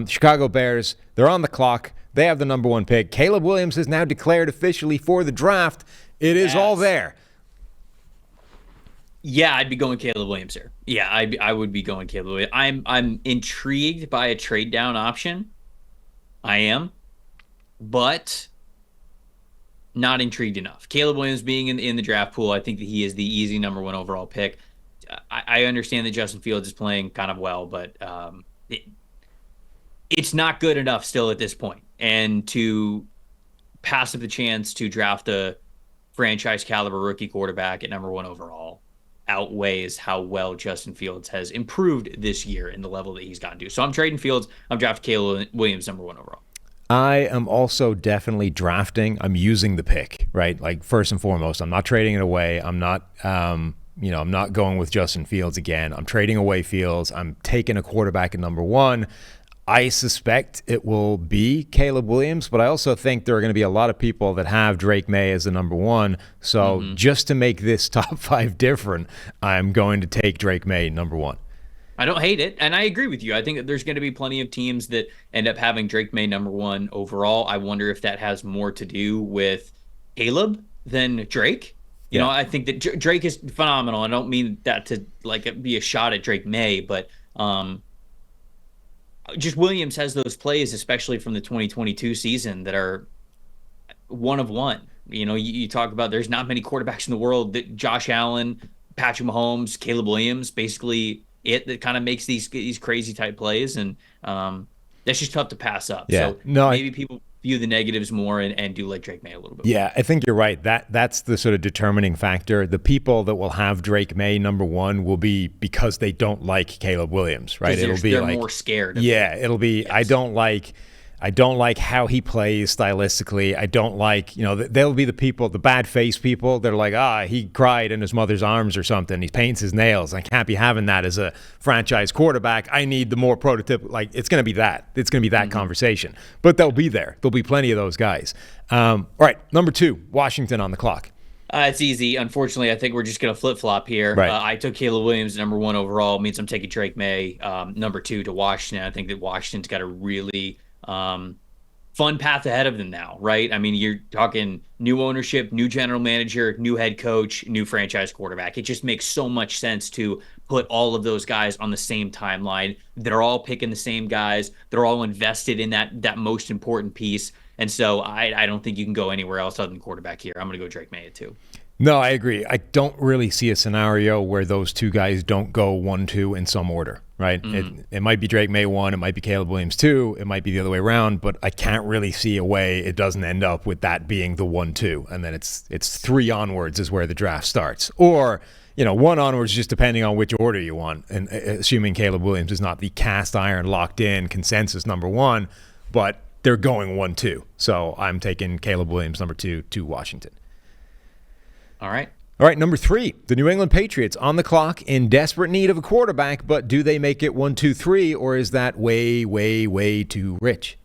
Chicago Bears, they're on the clock. They have the number 1 pick. Caleb Williams is now declared officially for the draft. It is all there. Yeah, I'd be going Caleb Williams here. Yeah, I would be going Caleb Williams. I'm intrigued by a trade down option. I am, but not intrigued enough. Caleb Williams being in the draft pool, I think that he is the easy number 1 overall pick. I understand that Justin Fields is playing kind of well, but it's not good enough still at this point. And to pass up the chance to draft a franchise caliber rookie quarterback at number 1 overall outweighs how well Justin Fields has improved this year in the level that he's gotten to. So I'm trading Fields. I'm drafting Caleb Williams number 1 overall. I am also definitely drafting. I'm using the pick, right? Like, first and foremost, I'm not trading it away. I'm not, I'm not going with Justin Fields again. I'm trading away Fields. I'm taking a quarterback at number 1. I suspect it will be Caleb Williams, but I also think there are going to be a lot of people that have Drake May as the number 1. So just to make this top 5 different, I'm going to take Drake May number 1. I don't hate it, and I agree with you. I think that there's going to be plenty of teams that end up having Drake May number 1 overall. I wonder if that has more to do with Caleb than Drake. You know, I think that Drake is phenomenal. I don't mean that to be a shot at Drake May, but just Williams has those plays, especially from the 2022 season, that are one of one. You know, you talk about there's not many quarterbacks in the world that Josh Allen, Patrick Mahomes, Caleb Williams, basically that kind of makes these crazy type plays, and that's just tough to pass up. Yeah. So maybe people view the negatives more and do like Drake May a little bit more. Yeah, I think you're right. That's the sort of determining factor. The people that will have Drake May number 1 will be because they don't like Caleb Williams, right? It'll be they're more scared. It'll be yes. I don't like how he plays stylistically. I don't like, they'll be the people, the bad face people. They're like, he cried in his mother's arms or something. He paints his nails. I can't be having that as a franchise quarterback. I need the more prototypical, it's going to be that. It's going to be that conversation. But they'll be there. There'll be plenty of those guys. All right, number 2, Washington on the clock. It's easy. Unfortunately, I think we're just going to flip-flop here. Right. I took Caleb Williams number 1 overall. It means I'm taking Drake May number 2 to Washington. I think that Washington's got a really fun path ahead of them now, right? I mean, you're talking new ownership, new general manager, new head coach, new franchise quarterback. It just makes so much sense to put all of those guys on the same timeline. They're all picking the same guys. They're all invested in that most important piece. And so I don't think you can go anywhere else other than quarterback here. I'm going to go Drake May at 2. No, I agree. I don't really see a scenario where those two guys don't go 1-2 in some order, right? It might be Drake May 1, it might be Caleb Williams 2, it might be the other way around, but I can't really see a way it doesn't end up with that being the 1-2, and then it's 3 onwards is where the draft starts. Or, 1 onwards just depending on which order you want, and assuming Caleb Williams is not the cast iron locked in consensus number 1, but they're going 1-2. So I'm taking Caleb Williams number 2 to Washington. All right, number 3, the New England Patriots on the clock in desperate need of a quarterback, but do they make it 1, 2, 3, or is that way, way, way too rich?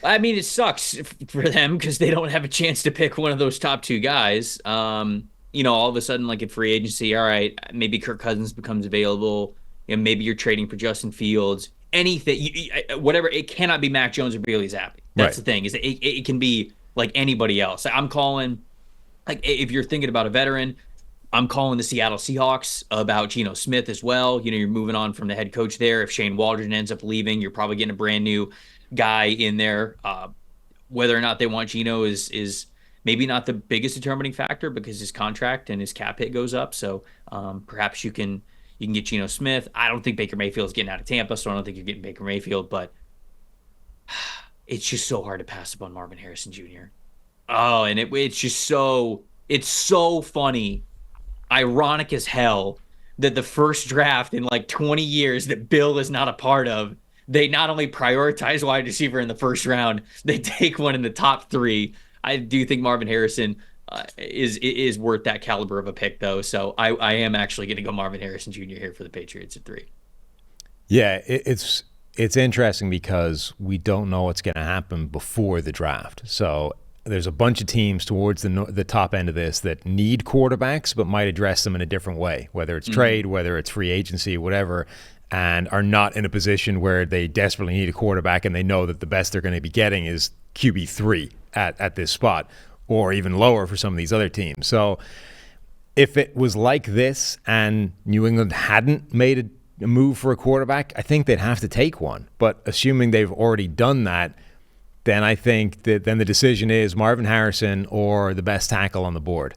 I mean, it sucks for them because they don't have a chance to pick one of those top 2 guys. All of a sudden, like in free agency, all right, maybe Kirk Cousins becomes available, maybe you're trading for Justin Fields. Anything, whatever, it cannot be Mac Jones or Bailey Zappi. That's right. The thing, is it can be like anybody else. I'm calling, if you're thinking about a veteran, I'm calling the Seattle Seahawks about Geno Smith as well. You're moving on from the head coach there. If Shane Waldron ends up leaving, you're probably getting a brand new guy in there. Whether or not they want Geno is maybe not the biggest determining factor because his contract and his cap hit goes up. So perhaps you can get Geno Smith. I don't think Baker Mayfield's getting out of Tampa, so I don't think you're getting Baker Mayfield, but it's just so hard to pass up on Marvin Harrison Jr. Oh, and it's so funny, ironic as hell, that the first draft in 20 years that Bill is not a part of, they not only prioritize wide receiver in the first round, they take one in the top 3. I do think Marvin Harrison is worth that caliber of a pick, though. So I am actually going to go Marvin Harrison Jr. here for the Patriots at 3. Yeah, it's interesting because we don't know what's going to happen before the draft. So there's a bunch of teams towards the top end of this that need quarterbacks, but might address them in a different way, whether it's trade, whether it's free agency, whatever, and are not in a position where they desperately need a quarterback and they know that the best they're going to be getting is QB3 at this spot, or even lower for some of these other teams. So if it was like this and New England hadn't made a move for a quarterback, I think they'd have to take one. But assuming they've already done that, then I think that then the decision is Marvin Harrison or the best tackle on the board.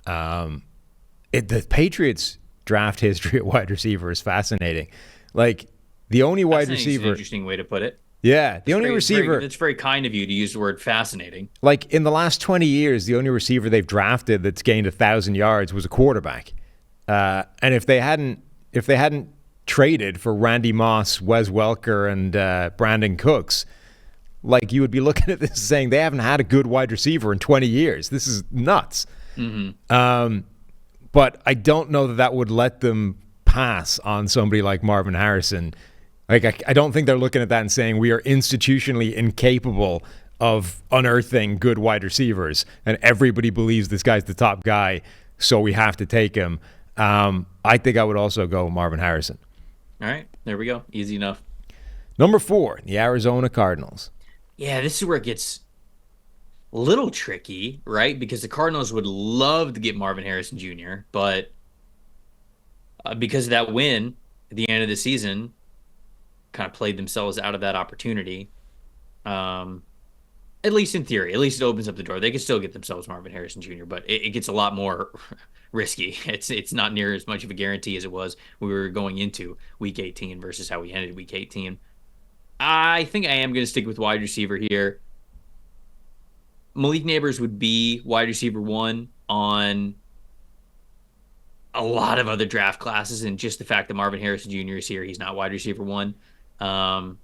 The Patriots' draft history at wide receiver is fascinating. Like, the only wide receiver... Is an interesting way to put it. Yeah, the only receiver... It's very kind of you to use the word fascinating. Like, in the last 20 years, the only receiver they've drafted that's gained 1,000 yards was a quarterback. And if they hadn't traded for Randy Moss, Wes Welker, and Brandon Cooks... like, you would be looking at this saying they haven't had a good wide receiver in 20 years. This is nuts. But I don't know that would let them pass on somebody like Marvin Harrison. Like, I don't think they're looking at that and saying we are institutionally incapable of unearthing good wide receivers, and everybody believes this guy's the top guy, so we have to take him. I think I would also go Marvin Harrison. All right, there we go. Easy enough. Number 4, the Arizona Cardinals. Yeah, this is where it gets a little tricky, right? Because the Cardinals would love to get Marvin Harrison Jr., but because of that win at the end of the season, kind of played themselves out of that opportunity. At least in theory, at least it opens up the door. They could still get themselves Marvin Harrison Jr., but it gets a lot more risky. It's not near as much of a guarantee as it was when we were going into Week 18 versus how we ended Week 18. I think I am going to stick with wide receiver here. Malik Neighbors would be wide receiver 1 on a lot of other draft classes, and just the fact that Marvin Harrison Jr. is here, he's not wide receiver 1. So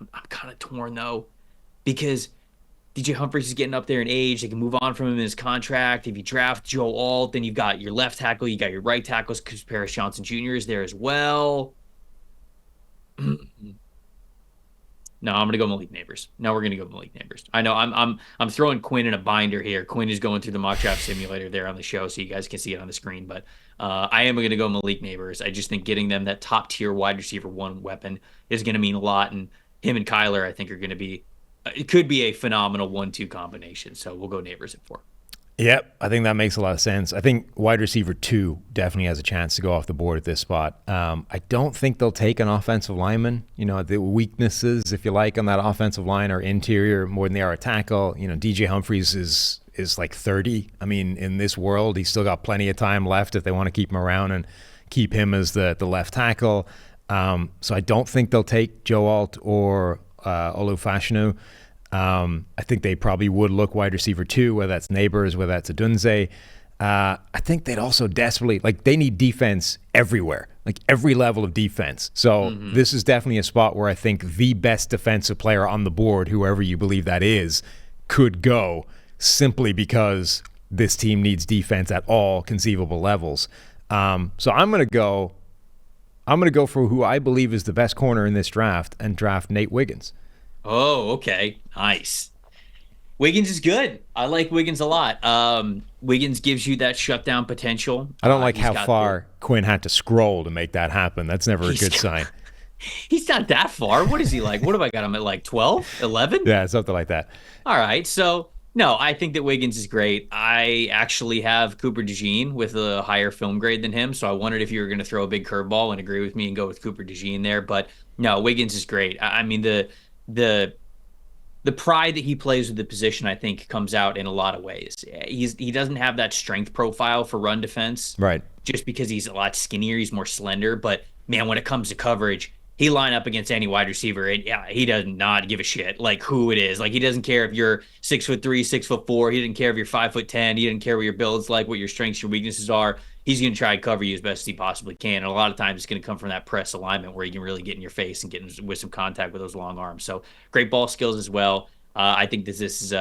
I'm kind of torn, though, because DJ Humphries is getting up there in age. They can move on from him in his contract. If you draft Joe Alt, then you've got your left tackle, you got your right tackles, because Paris Johnson Jr. is there as well. No, I'm gonna go Malik Neighbors. No, we're gonna go Malik Neighbors. I know I'm throwing Quinn in a binder here. Quinn is going through the mock draft simulator there on the show, so you guys can see it on the screen. But I am gonna go Malik Neighbors. I just think getting them that top tier wide receiver 1 weapon is gonna mean a lot, and him and Kyler I think are gonna be. It could be a phenomenal 1-2 combination. So we'll go Neighbors at 4. Yep, I think that makes a lot of sense. I think wide receiver 2 definitely has a chance to go off the board at this spot. I don't think they'll take an offensive lineman. You know, the weaknesses, if you like, on that offensive line are interior more than they are a tackle. You know, DJ Humphries is like 30. I mean, in this world, he's still got plenty of time left if they want to keep him around and keep him as the left tackle. So I don't think they'll take Joe Alt or Olufashinu. I think they probably would look wide receiver 2, whether that's Neighbors, whether that's Adunze. I think they'd also desperately, like, they need defense everywhere, like every level of defense. So this is definitely a spot where I think the best defensive player on the board, whoever you believe that is, could go, simply because this team needs defense at all conceivable levels. So I'm gonna go for who I believe is the best corner in this draft and draft Nate Wiggins. Oh, okay. Nice. Wiggins is good. I like Wiggins a lot. Wiggins gives you that shutdown potential. I don't like how far Quinn had to scroll to make that happen. That's never a good sign. He's not that far. What is he like? What have I got him at, like 12, 11? Yeah, something like that. All right. So, no, I think that Wiggins is great. I actually have Cooper DeJean with a higher film grade than him, so I wondered if you were going to throw a big curveball and agree with me and go with Cooper DeJean there. But, no, Wiggins is great. I mean, the pride that he plays with the position, I think, comes out in a lot of ways. He doesn't have that strength profile for run defense, right? Just because he's a lot skinnier, he's more slender. But man, when it comes to coverage, he line up against any wide receiver, and he does not give a shit like who it is. Like, he doesn't care if you're 6'3", 6'4". He doesn't care if you're 5'10". He doesn't care what your build's like, what your strengths, your weaknesses are. He's going to try and cover you as best as he possibly can. And a lot of times it's going to come from that press alignment where he can really get in your face and get with some contact with those long arms. So great ball skills as well. I think this is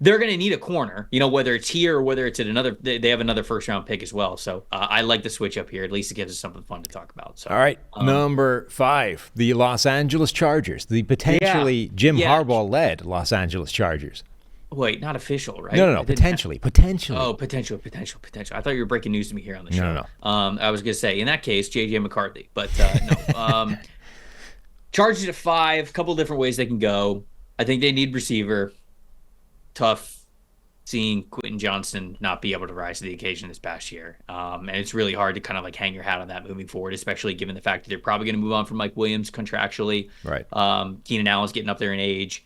they're going to need a corner, whether it's here or whether it's at another, they have another first round pick as well. So I like the switch up here. At least it gives us something fun to talk about. So, all right. Number 5, the Los Angeles Chargers, the potentially Jim Harbaugh-led Los Angeles Chargers. Wait, not official, right? No. Potentially. Oh, potential. I thought you were breaking news to me here on the show. No. I was going to say, in that case, J.J. McCarthy. But no. Chargers at 5, a couple different ways they can go. I think they need receiver. Tough seeing Quentin Johnson not be able to rise to the occasion this past year. And it's really hard to kind of like hang your hat on that moving forward, especially given the fact that they're probably going to move on from Mike Williams contractually. Right. Keenan Allen's getting up there in age.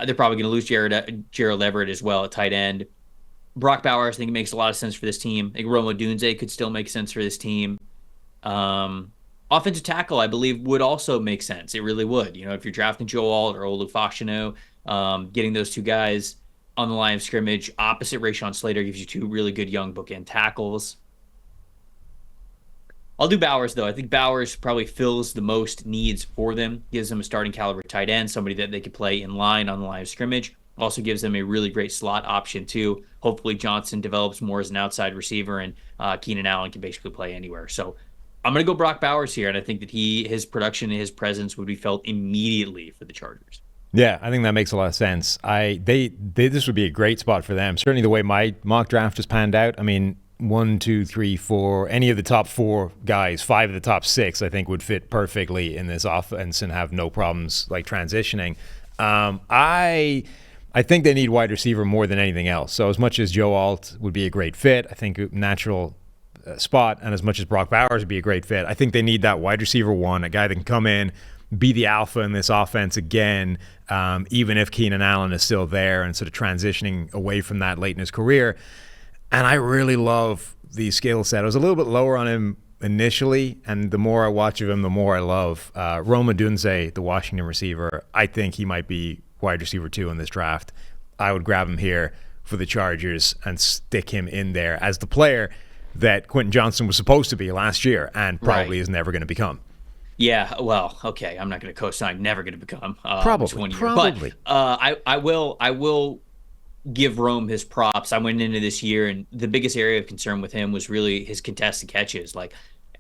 They're probably going to lose Gerald Everett as well at tight end. Brock Bowers, I think it makes a lot of sense for this team. I think Rome Odunze could still make sense for this team. Offensive tackle, I believe, would also make sense. It really would. If you're drafting Joe Alt or Olu Fashanu, getting those two guys on the line of scrimmage, opposite Rashawn Slater, gives you two really good young bookend tackles. I'll do Bowers, though. I think Bowers probably fills the most needs for them, gives them a starting caliber tight end, somebody that they could play in line on the line of scrimmage. Also gives them a really great slot option, too. Hopefully Johnson develops more as an outside receiver, and Keenan Allen can basically play anywhere. So I'm going to go Brock Bowers here, and I think that his production and his presence would be felt immediately for the Chargers. Yeah, I think that makes a lot of sense. This would be a great spot for them. Certainly the way my mock draft has panned out. I mean, 1, 2, 3, 4, any of the top 4 guys, 5 of the top 6, I think would fit perfectly in this offense and have no problems like transitioning. I think they need wide receiver more than anything else. So as much as Joe Alt would be a great fit, I think natural spot, and as much as Brock Bowers would be a great fit, I think they need that wide receiver one, a guy that can come in, be the alpha in this offense again, even if Keenan Allen is still there and sort of transitioning away from that late in his career. And I really love the skill set. I was a little bit lower on him initially, and the more I watch of him, the more I love. Rome Odunze, the Washington receiver, I think he might be wide receiver 2 in this draft. I would grab him here for the Chargers and stick him in there as the player that Quentin Johnson was supposed to be last year and probably is never going to become. Yeah, well, okay, I'm not going to co-sign never going to become probably. But I will give Rome his props. I went into this year, and the biggest area of concern with him was really his contested catches. Like,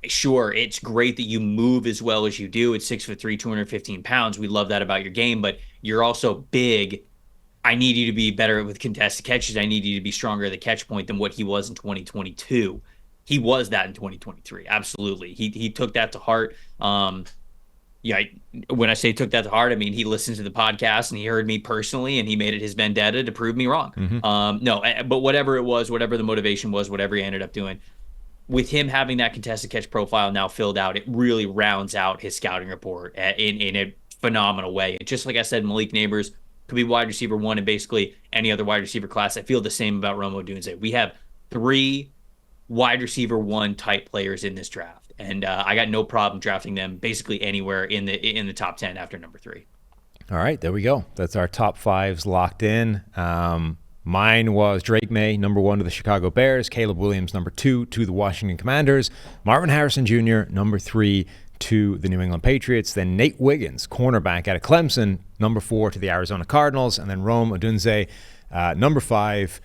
sure, it's great that you move as well as you do. It's 6'3", 215 pounds. We love that about your game, but you're also big. I need you to be better with contested catches. I need you to be stronger at the catch point than what he was in 2022. He was that in 2023. Absolutely. He took that to heart. When I say took that to heart, I mean, he listened to the podcast and he heard me personally and he made it his vendetta to prove me wrong. Mm-hmm. But whatever it was, whatever the motivation was, whatever he ended up doing, with him having that contested catch profile now filled out, it really rounds out his scouting report in a phenomenal way. And just like I said, Malik Neighbors could be wide receiver 1 in basically any other wide receiver class. I feel the same about Rome Odunze. We have 3 wide receiver 1 type players in this draft, and I got no problem drafting them basically anywhere in the top 10 after number 3. All right, there we go. That's our top 5s locked in. Mine was Drake May, number 1 to the Chicago Bears, Caleb Williams, number 2 to the Washington Commanders, Marvin Harrison Jr., number 3 to the New England Patriots, then Nate Wiggins, cornerback out of Clemson, number 4 to the Arizona Cardinals, and then Rome Odunze, number 5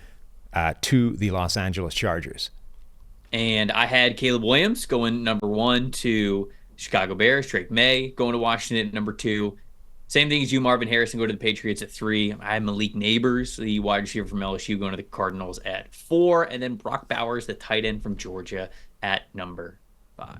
to the Los Angeles Chargers. And I had Caleb Williams going number 1 to Chicago Bears, Drake May going to Washington at number 2. Same thing as you, Marvin Harrison, go to the Patriots at 3. I had Malik Neighbors, the wide receiver from LSU, going to the Cardinals at 4. And then Brock Bowers, the tight end from Georgia, at number 5.